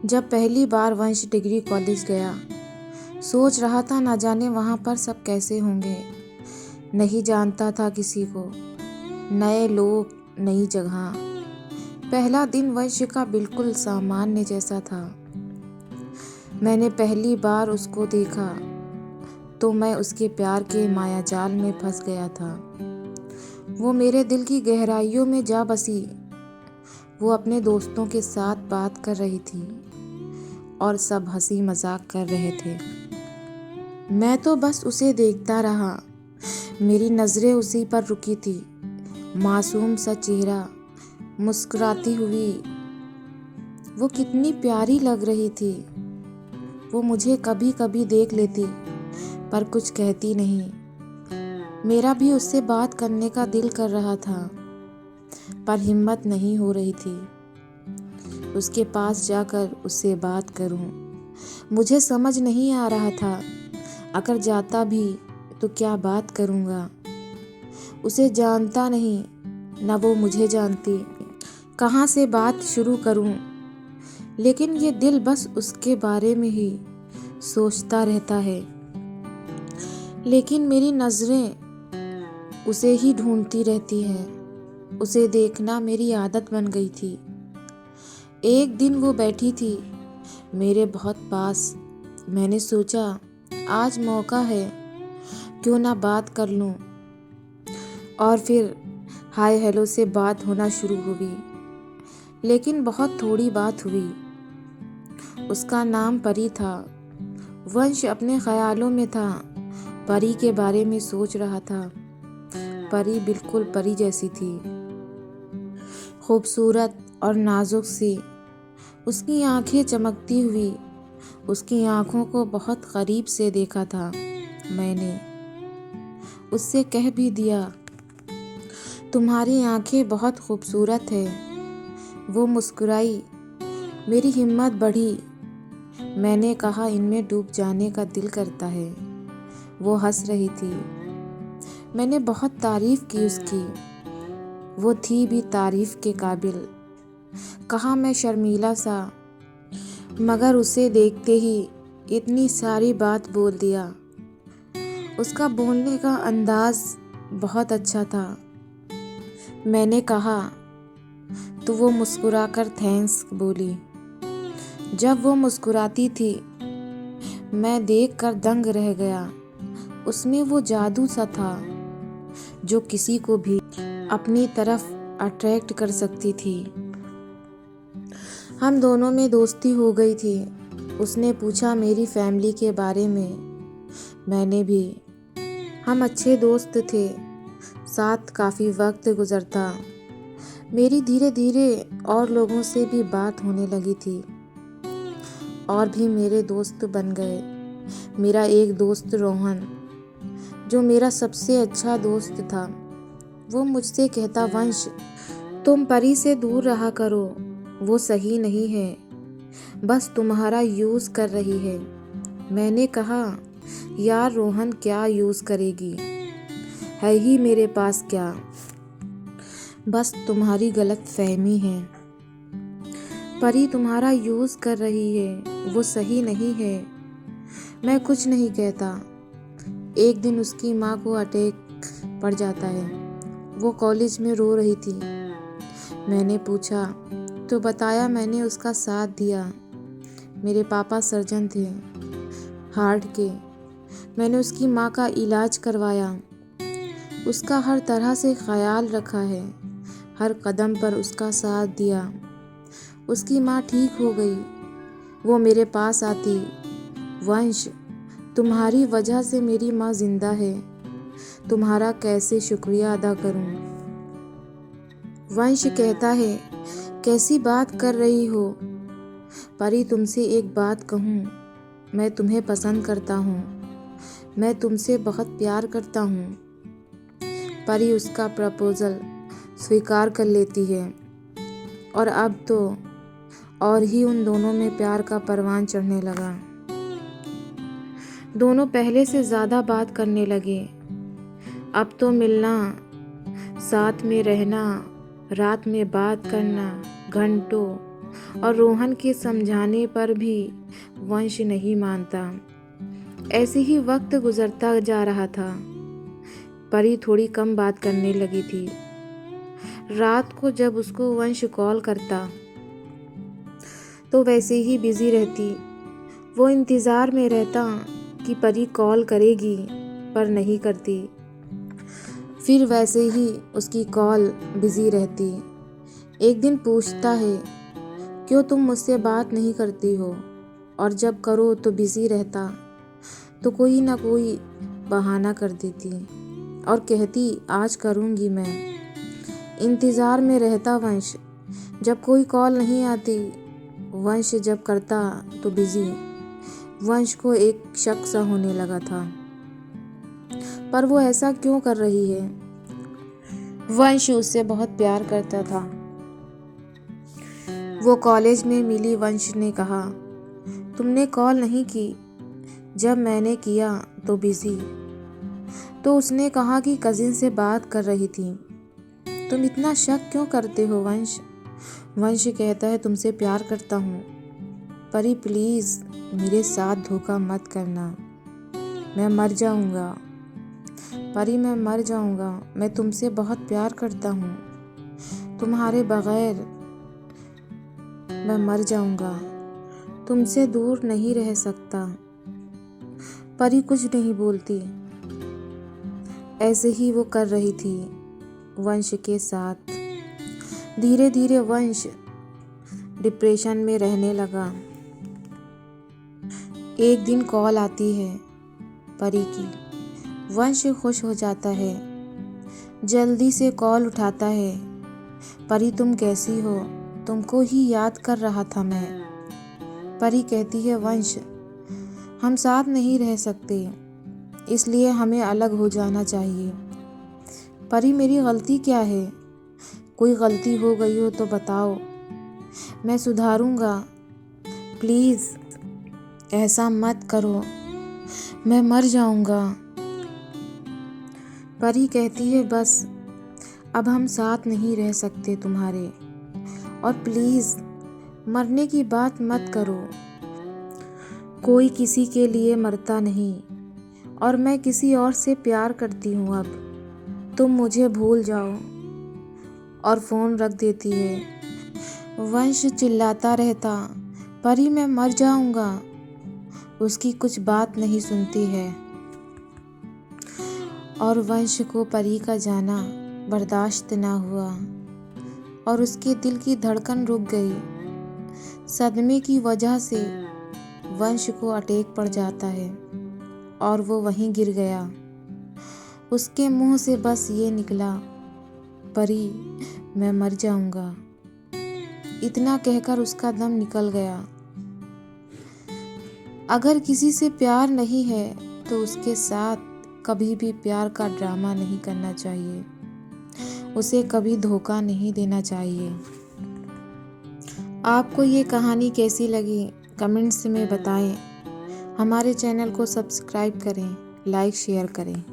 जब पहली बार वंश डिग्री कॉलेज गया, सोच रहा था ना जाने वहाँ पर सब कैसे होंगे। नहीं जानता था किसी को, नए लोग, नई जगह। पहला दिन वंश का बिल्कुल सामान्य जैसा था। मैंने पहली बार उसको देखा तो मैं उसके प्यार के मायाजाल में फंस गया था। वो मेरे दिल की गहराइयों में जा बसी। वो अपने दोस्तों के साथ बात कर रही थी और सब हंसी मजाक कर रहे थे। मैं तो बस उसे देखता रहा। मेरी नज़रें उसी पर रुकी थी। मासूम सा चेहरा, मुस्कुराती हुई। वो कितनी प्यारी लग रही थी। वो मुझे कभी कभी देख लेती पर कुछ कहती नहीं। मेरा भी उससे बात करने का दिल कर रहा था पर हिम्मत नहीं हो रही थी उसके पास जाकर उससे बात करूं। मुझे समझ नहीं आ रहा था, अगर जाता भी तो क्या बात करूंगा। उसे जानता नहीं, न वो मुझे जानती। कहाँ से बात शुरू करूं? लेकिन ये दिल बस उसके बारे में ही सोचता रहता है। लेकिन मेरी नज़रें उसे ही ढूंढती रहती हैं। उसे देखना मेरी आदत बन गई थी। एक दिन वो बैठी थी मेरे बहुत पास। मैंने सोचा आज मौका है, क्यों ना बात कर लूं। और फिर हाय हेलो से बात होना शुरू हुई, लेकिन बहुत थोड़ी बात हुई। उसका नाम परी था। वंश अपने ख्यालों में था, परी के बारे में सोच रहा था। परी बिल्कुल परी जैसी थी, खूबसूरत और नाजुक सी। उसकी आंखें चमकती हुई। उसकी आंखों को बहुत करीब से देखा था मैंने। उससे कह भी दिया, तुम्हारी आंखें बहुत खूबसूरत है। वो मुस्कुराई। मेरी हिम्मत बढ़ी। मैंने कहा इनमें डूब जाने का दिल करता है। वो हंस रही थी। मैंने बहुत तारीफ की उसकी। वो थी भी तारीफ के काबिल। कहा मैं शर्मीला सा, मगर उसे देखते ही इतनी सारी बात बोल दिया। उसका बोलने का अंदाज बहुत अच्छा था। मैंने कहा तो वो मुस्कुराकर थैंक्स बोली। जब वो मुस्कुराती थी मैं देखकर दंग रह गया। उसमें वो जादू सा था जो किसी को भी अपनी तरफ अट्रैक्ट कर सकती थी। हम दोनों में दोस्ती हो गई थी। उसने पूछा मेरी फैमिली के बारे में, मैंने भी। हम अच्छे दोस्त थे, साथ काफ़ी वक्त गुजरता। मेरी धीरे धीरे और लोगों से भी बात होने लगी थी और भी मेरे दोस्त बन गए। मेरा एक दोस्त रोहन, जो मेरा सबसे अच्छा दोस्त था, वो मुझसे कहता वंश तुम परी से दूर रहा करो, वो सही नहीं है, बस तुम्हारा यूज़ कर रही है। मैंने कहा यार रोहन क्या यूज़ करेगी, है ही मेरे पास क्या, बस तुम्हारी गलत फहमी है। परी तुम्हारा यूज़ कर रही है, वो सही नहीं है। मैं कुछ नहीं कहता। एक दिन उसकी माँ को अटैक पड़ जाता है। वो कॉलेज में रो रही थी। मैंने पूछा तो बताया मैंने उसका साथ दिया। मेरे पापा सर्जन थे, हार्ट के। मैंने उसकी माँ का इलाज करवाया, उसका हर तरह से ख्याल रखा है, हर कदम पर उसका साथ दिया। उसकी माँ ठीक हो गई। वो मेरे पास आती, वंश तुम्हारी वजह से मेरी माँ जिंदा है, तुम्हारा कैसे शुक्रिया अदा करूं। वंश कहता है कैसी बात कर रही हो परी, तुमसे एक बात कहूँ, मैं तुम्हें पसंद करता हूँ, मैं तुमसे बहुत प्यार करता हूँ। परी उसका प्रपोजल स्वीकार कर लेती है और अब तो और ही उन दोनों में प्यार का परवान चढ़ने लगा। दोनों पहले से ज़्यादा बात करने लगे। अब तो मिलना, साथ में रहना, रात में बात करना घंटों, और रोहन के समझाने पर भी वंश नहीं मानता। ऐसे ही वक्त गुजरता जा रहा था। परी थोड़ी कम बात करने लगी थी। रात को जब उसको वंश कॉल करता तो वैसे ही बिजी रहती। वो इंतज़ार में रहता कि परी कॉल करेगी, पर नहीं करती। फिर वैसे ही उसकी कॉल बिजी रहती। एक दिन पूछता है, क्यों तुम मुझसे बात नहीं करती हो? और जब करो तो बिजी रहता। तो कोई ना कोई बहाना कर देती और कहती आज करूँगी मैं। इंतज़ार में रहता वंश। जब कोई कॉल नहीं आती, वंश जब करता तो बिजी। वंश को एक शक सा होने लगा था, पर वो ऐसा क्यों कर रही है? वंश उससे बहुत प्यार करता था। वो कॉलेज में मिली। वंश ने कहा, तुमने कॉल नहीं की। जब मैंने किया तो बिजी। तो उसने कहा कि कजिन से बात कर रही थी। तुम इतना शक क्यों करते हो वंश? वंश कहता है, तुमसे प्यार करता हूँ। परी प्लीज़ मेरे साथ धोखा मत करना। मैं मर जाऊँगा। परी मैं मर जाऊँगा। मैं तुमसे बहुत प्यार करता हूँ। तुम्हारे बगैर मैं मर जाऊँगा। तुमसे दूर नहीं रह सकता। परी कुछ नहीं बोलती। ऐसे ही वो कर रही थी वंश के साथ। धीरे धीरे वंश डिप्रेशन में रहने लगा। एक दिन कॉल आती है परी की। वंश खुश हो जाता है। जल्दी से कॉल उठाता है। परी तुम कैसी हो? तुमको ही याद कर रहा था मैं। परी कहती है, वंश हम साथ नहीं रह सकते, इसलिए हमें अलग हो जाना चाहिए। परी मेरी गलती क्या है? कोई गलती हो गई हो तो बताओ, मैं सुधारूंगा। प्लीज़ ऐसा मत करो, मैं मर जाऊंगा। परी कहती है, बस अब हम साथ नहीं रह सकते तुम्हारे, और प्लीज़ मरने की बात मत करो। कोई किसी के लिए मरता नहीं, और मैं किसी और से प्यार करती हूँ। अब तुम मुझे भूल जाओ। और फ़ोन रख देती है। वंश चिल्लाता रहता, परी मैं मर जाऊंगा। उसकी कुछ बात नहीं सुनती है। और वंश को परी का जाना बर्दाश्त ना हुआ और उसके दिल की धड़कन रुक गई। सदमे की वजह से वंश को अटैक पड़ जाता है और वो वहीं गिर गया। उसके मुंह से बस ये निकला, परी मैं मर जाऊंगा। इतना कहकर उसका दम निकल गया। अगर किसी से प्यार नहीं है तो उसके साथ कभी भी प्यार का ड्रामा नहीं करना चाहिए। उसे कभी धोखा नहीं देना चाहिए। आपको ये कहानी कैसी लगी कमेंट्स में बताएं। हमारे चैनल को सब्सक्राइब करें, लाइक शेयर करें।